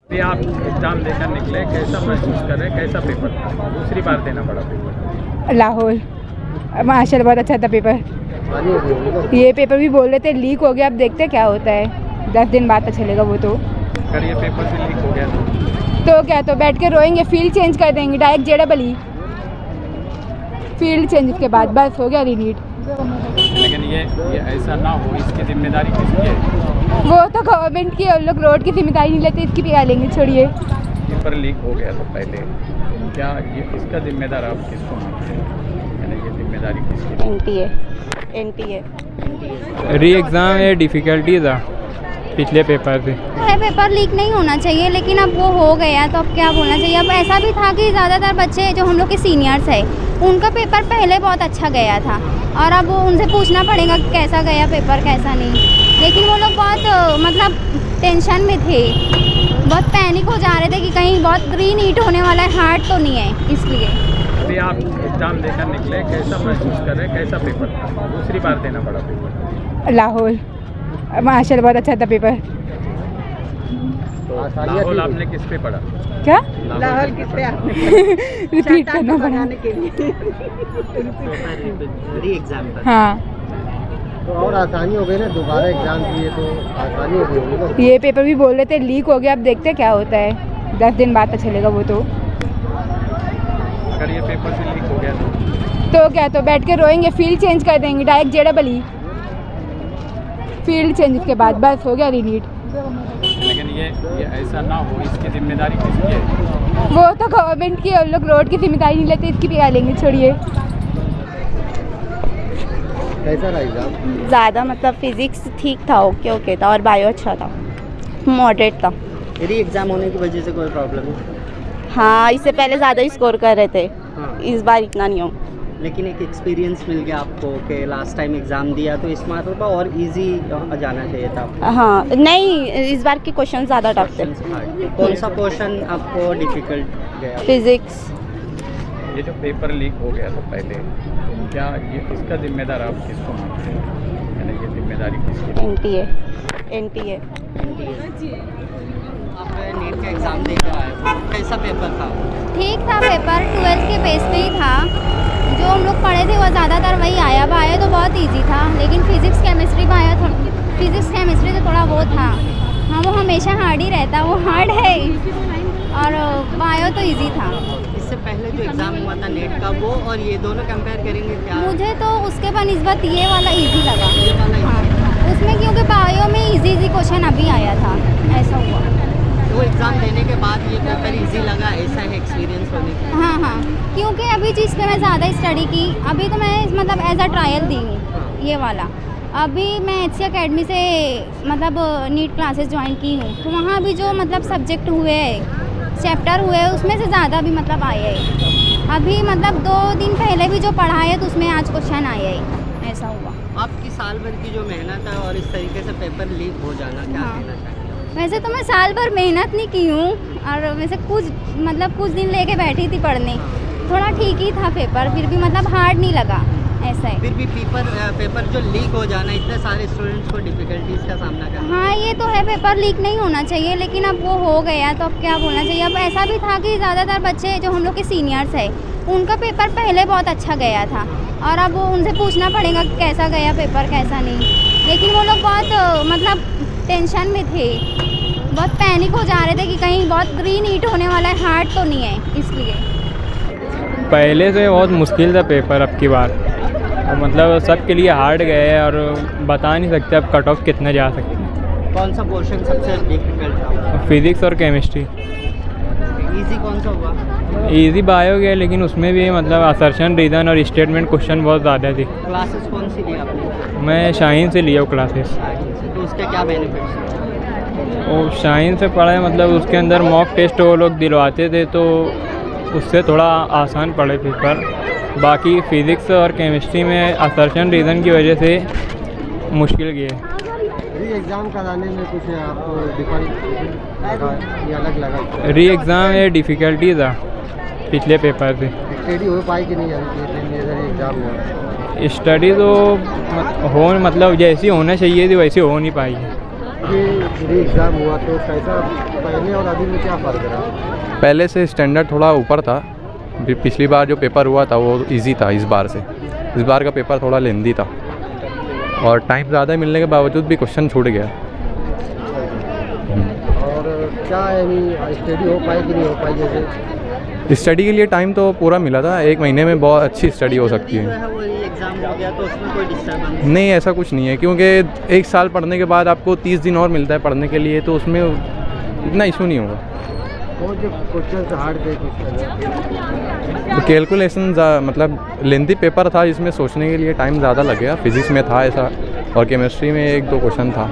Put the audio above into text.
अभी आप एग्ज़ाम देकर निकले, कैसा महसूस कर रहे हैं? कैसा पेपर था? दूसरी बार देना पड़ा पेपर। लाहौर माशाल्लाह बहुत अच्छा था पेपर। ये पेपर भी बोल रहे थे लीक हो गया, अब देखते हैं क्या होता है। 10 दिन बाद पता चलेगा वो तो। अगर ये पेपर से लीक हो गया तो क्या, तो बैठ के रोएंगे, फील्ड चेंज कर देंगे डायरेक्ट जेडबल फील्ड चेंज के बाद बस हो गया रीनीट। लेकिन ये ऐसा ना हो, इसकी जिम्मेदारी किसकी है? वो तो गवर्नमेंट की है, लोग रोड की जिम्मेदारी नहीं लेते, इसकी भी लेंगे, छोड़िए। पेपर लीक हो गया तो पहले क्या ये इसका जिम्मेदार आप किसको मानते हैं? यानी ये जिम्मेदारी किसकी है? एनटीए री एग्ज़ाम ये डिफ़िकल्टी था पिछले पेपर से। पेपर लीक नहीं होना चाहिए, लेकिन अब वो हो गया तो अब क्या बोलना चाहिए। अब ऐसा भी था कि ज़्यादातर बच्चे जो हम लोग के सीनियर्स है उनका पेपर पहले बहुत अच्छा गया था, और अब वो उनसे पूछना पड़ेगा कि कैसा गया पेपर कैसा नहीं। लेकिन वो लोग बहुत मतलब टेंशन में थे, बहुत पैनिक हो जा रहे थे कि कहीं बहुत रीनीट होने वाला है, हार्ड तो नहीं है इसलिए। अभी आप एग्ज़ाम देकर निकले, कैसा महसूस कर रहे हैं? कैसा पेपर था? दूसरी बार देना पड़ा पेपर। लाहौर माशाल्लाह बहुत अच्छा था पेपर। तो लाहौल आपने किस पे पढ़ा? क्या लाहौल किस पे रिपीट करना पड़ा री एग्जाम था। हाँ, तो और आसानी हो गई ना, दोबारा एग्जाम दिए तो आसानी हो गई होगी ना। ये पेपर भी बोल रहे थे लीक हो गया, अब देखते हैं क्या होता है। 10 दिन बाद पता चलेगा वो तो। अगर ये पेपर से लीक हो गया तो क्या, तो बैठ के रोएंगे, फील्ड चेंज कर देंगे डायरेक्ट जेडबल फील्ड चेंज के बाद बस हो गया रीनीट। लेकिन ये ऐसा ना हो, इसकी जिम्मेदारी किसकी है? वो तो गवर्नमेंट की है, लोग रोड की जिम्मेदारी नहीं लेते, इसकी भी लेंगे, छोड़िए। कैसा रहा एग्जाम? ज़्यादा मतलब फिज़िक्स ठीक था, ओके था, और बायो अच्छा था, मॉडरेट था। री एग्जाम होने की वजह से कोई प्रॉब्लम है? हाँ, इससे पहले ज़्यादा ही स्कोर कर रहे थे, हाँ। इस बार इतना नहीं हो। लेकिन एक एक्सपीरियंस मिल गया आपको कि लास्ट टाइम एग्ज़ाम दिया तो इस बार थोड़ा और इजी जाना चाहिए था आपको। हाँ, नहीं, इस बार के क्वेश्चन ज़्यादा टफ थे। कौन सा क्वेश्चन आपको डिफिकल्ट गया? फिज़िक्स। ये जो पेपर लीक हो गया तो पहले क्या ये इसका जिम्मेदार आप किसको मानते हैं? यानी ये जिम्मेदारी किसकी है? एनटीए आप नीट का एग्ज़ाम देकर आए हो, कैसा पेपर था? ठीक था पेपर, 12th के बेस पे ही था। जो हम लोग पढ़े थे वो ज़्यादातर वही आया। अब आया तो बहुत इजी था, लेकिन फिज़िक्स केमिस्ट्री में आया था, फिज़िक्स केमिस्ट्री तो थोड़ा वो था। हाँ, वो हमेशा हार्ड ही रहता, वो हार्ड है, और बायो तो इजी था। इससे पहले जो एग्ज़ाम हुआ था नेट का, वो और ये दोनों कंपेयर करेंगे क्या? मुझे तो उसके बनिस्बत ये वाला इजी लगा। ये वाला हाँ, उसमें क्योंकि बायो में इजी क्वेश्चन अभी आया था, ऐसा हुआ। वो एग्ज़ाम देने के बाद ये पेपर इजी लगा, ऐसा है एक्सपीरियंस होने का? हाँ, क्योंकि अभी जिस पे मैं ज़्यादा स्टडी की, अभी तो मैं मतलब एज अ ट्रायल दी हूँ ये वाला। अभी मैं HC अकेडमी से मतलब नीट क्लासेस ज्वाइन की हूँ, तो वहाँ भी जो मतलब सब्जेक्ट हुए, चैप्टर हुए, उसमें से ज़्यादा भी मतलब आए है। अभी मतलब 2 दिन पहले भी जो पढ़ा है तो उसमें आज क्वेश्चन आया है, ऐसा हुआ। आपकी साल भर की जो मेहनत है और इस तरीके से पेपर लीक हो जाना, क्या हाँ। कहना चाहिए? वैसे तो मैं साल भर मेहनत नहीं की हूँ, और वैसे कुछ दिन लेके बैठी थी पढ़ने, थोड़ा ठीक ही था पेपर, फिर भी मतलब हार्ड नहीं लगा, ऐसा है। फिर भी पेपर जो लीक हो जाना, इतने सारे स्टूडेंट्स को डिफिकल्टीज का सामना करना। हाँ, ये तो है, पेपर लीक नहीं होना चाहिए, लेकिन अब वो हो गया तो अब क्या बोलना चाहिए। अब ऐसा भी था कि ज़्यादातर बच्चे जो हम लोग के सीनियर्स है उनका पेपर पहले बहुत अच्छा गया था, और अब वो उनसे पूछना पड़ेगा कि कैसा गया पेपर कैसा नहीं। लेकिन वो लोग बहुत मतलब टेंशन में थे, बहुत पैनिक हो जा रहे थे कि कहीं बहुत रीनीट होने वाला है, हार्ड तो नहीं है इसलिए। पहले से बहुत मुश्किल था पेपर अब की बार, और मतलब सबके लिए हार्ड गए हैं, और बता नहीं सकते अब कट ऑफ कितना जा सकते हैं। कौन सा पोर्शन सबसे डिफिकल्ट था? फिज़िक्स और केमिस्ट्री। इजी कौन सा हुआ? इजी बायो गया, लेकिन उसमें भी मतलब असर्शन, रीज़न और स्टेटमेंट क्वेश्चन बहुत ज़्यादा थी। क्लासेस कौन सी ली आपने? मैं शाहीन से लिया हूँ क्लासेस। तो उसके क्या बेनिफिट्स हैं? वो शाहीन से पढ़ा है, मतलब उसके अंदर मॉक टेस्ट वो लोग दिलवाते थे, तो उससे थोड़ा आसान पड़े पेपर। बाकी फ़िज़िक्स और केमिस्ट्री में असर्शन रीज़न की वजह से मुश्किल गए। री एग्ज़ाम कराने में कुछ आपको अलग लगा? री एग्ज़ाम ये डिफ़िकल्टी था पिछले पेपर से। स्टडी हो पाई कि नहीं एग्ज़ाम हुआ? स्टडी तो मतलब जैसी होना चाहिए थी वैसी हो नहीं पाई। आपके एग्ज़ाम हुआ तो कैसा पहले और अभी में क्या फ़र्क रहा? पहले से स्टैंडर्ड थोड़ा ऊपर था। पिछली बार जो पेपर हुआ था वो इजी था इस बार से। इस बार का पेपर थोड़ा लेंदी था और टाइम ज़्यादा मिलने के बावजूद भी क्वेश्चन छूट गया। और क्या है स्टडी हो पाई कि नहीं हो पाई? जैसे स्टडी के लिए टाइम तो पूरा मिला था, 1 महीने में बहुत अच्छी स्टडी हो सकती है। वो एग्ज़ाम हो गया तो उसमें कोई डिस्टर्बेंस नहीं, ऐसा कुछ नहीं है, क्योंकि 1 साल पढ़ने के बाद आपको 30 दिन और मिलता है पढ़ने के लिए, तो उसमें इतना इशू नहीं होगा। वो जो क्वेश्चन हार्ड थे तो कैलकुलेशन मतलब लेंथी पेपर था जिसमें सोचने के लिए टाइम ज़्यादा लग गया। फिज़िक्स में था ऐसा और केमिस्ट्री में 1-2 क्वेश्चन था।